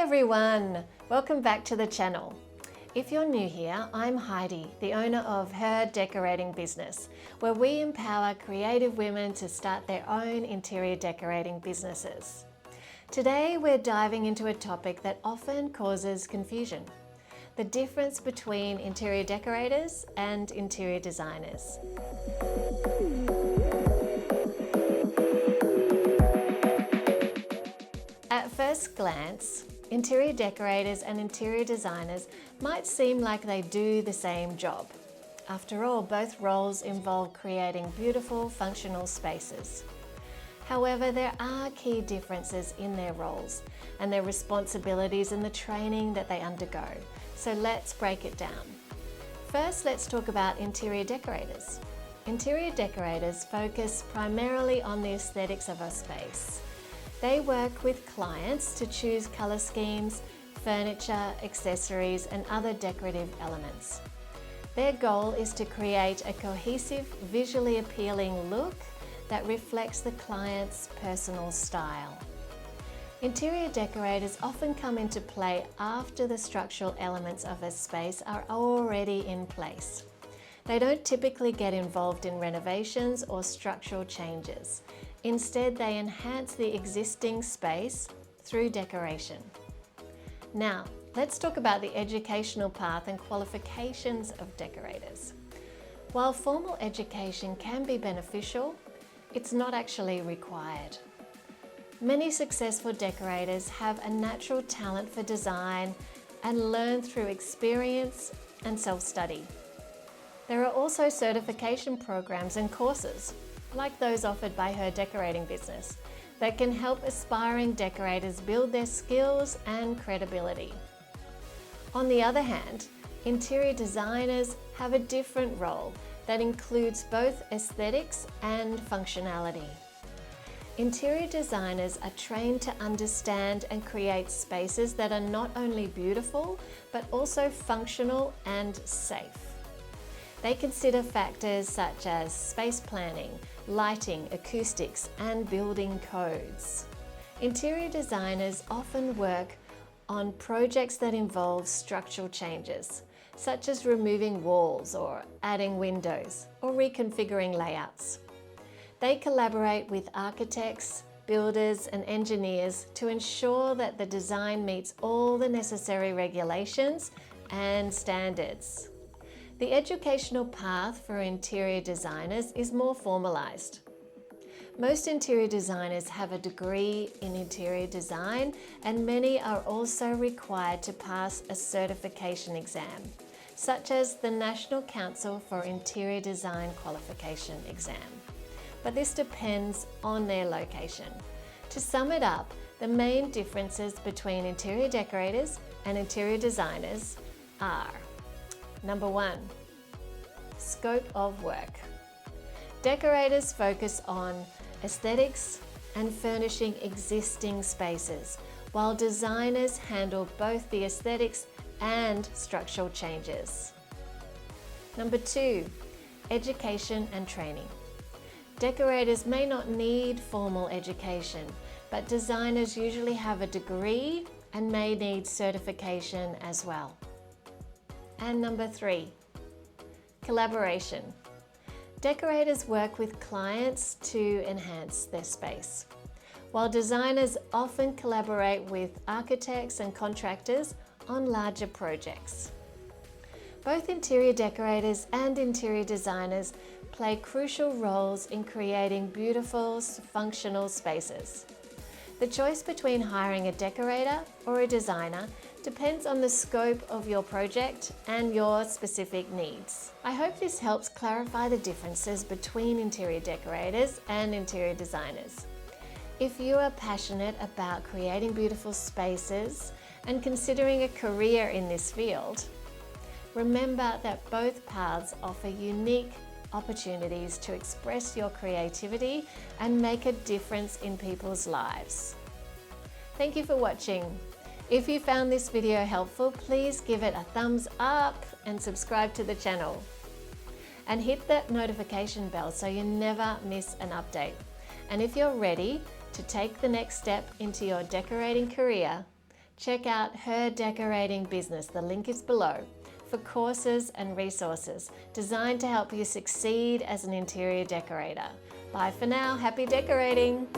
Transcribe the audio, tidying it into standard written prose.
everyone, welcome back to the channel. If you're new here, I'm Heidi, the owner of Her Decorating Business, where we empower creative women to start their own interior decorating businesses. Today we're diving into a topic that often causes confusion: the difference between interior decorators and interior designers. At first glance, interior decorators and interior designers might seem like they do the same job. After all, both roles involve creating beautiful, functional spaces. However, there are key differences in their roles and their responsibilities and the training that they undergo. So let's break it down. First, let's talk about interior decorators. Interior decorators focus primarily on the aesthetics of a space. They work with clients to choose colour schemes, furniture, accessories, and other decorative elements. Their goal is to create a cohesive, visually appealing look that reflects the client's personal style. Interior decorators often come into play after the structural elements of a space are already in place. They don't typically get involved in renovations or structural changes. Instead, they enhance the existing space through decoration. Now, let's talk about the educational path and qualifications of decorators. While formal education can be beneficial, it's not actually required. Many successful decorators have a natural talent for design and learn through experience and self-study. There are also certification programs and courses, like those offered by Her Decorating Business, that can help aspiring decorators build their skills and credibility. On the other hand, interior designers have a different role that includes both aesthetics and functionality. Interior designers are trained to understand and create spaces that are not only beautiful, but also functional and safe. They consider factors such as space planning, lighting, acoustics, and building codes. Interior designers often work on projects that involve structural changes, such as removing walls or adding windows or reconfiguring layouts. They collaborate with architects, builders, and engineers to ensure that the design meets all the necessary regulations and standards. The educational path for interior designers is more formalized. Most interior designers have a degree in interior design, and many are also required to pass a certification exam, such as the National Council for Interior Design Qualification exam. But this depends on their location. To sum it up, the main differences between interior decorators and interior designers are: Number 1, scope of work. Decorators focus on aesthetics and furnishing existing spaces, while designers handle both the aesthetics and structural changes. Number 2, education and training. Decorators may not need formal education, but designers usually have a degree and may need certification as well. And number 3, collaboration. Decorators work with clients to enhance their space, while designers often collaborate with architects and contractors on larger projects. Both interior decorators and interior designers play crucial roles in creating beautiful, functional spaces. The choice between hiring a decorator or a designer depends on the scope of your project and your specific needs. I hope this helps clarify the differences between interior decorators and interior designers. If you are passionate about creating beautiful spaces and considering a career in this field, remember that both paths offer unique opportunities to express your creativity and make a difference in people's lives. Thank you for watching. If you found this video helpful, please give it a thumbs up and subscribe to the channel. And hit that notification bell so you never miss an update. And if you're ready to take the next step into your decorating career, Check out her decorating business, the link is below, for courses and resources designed to help you succeed as an interior decorator. Bye for now, happy decorating!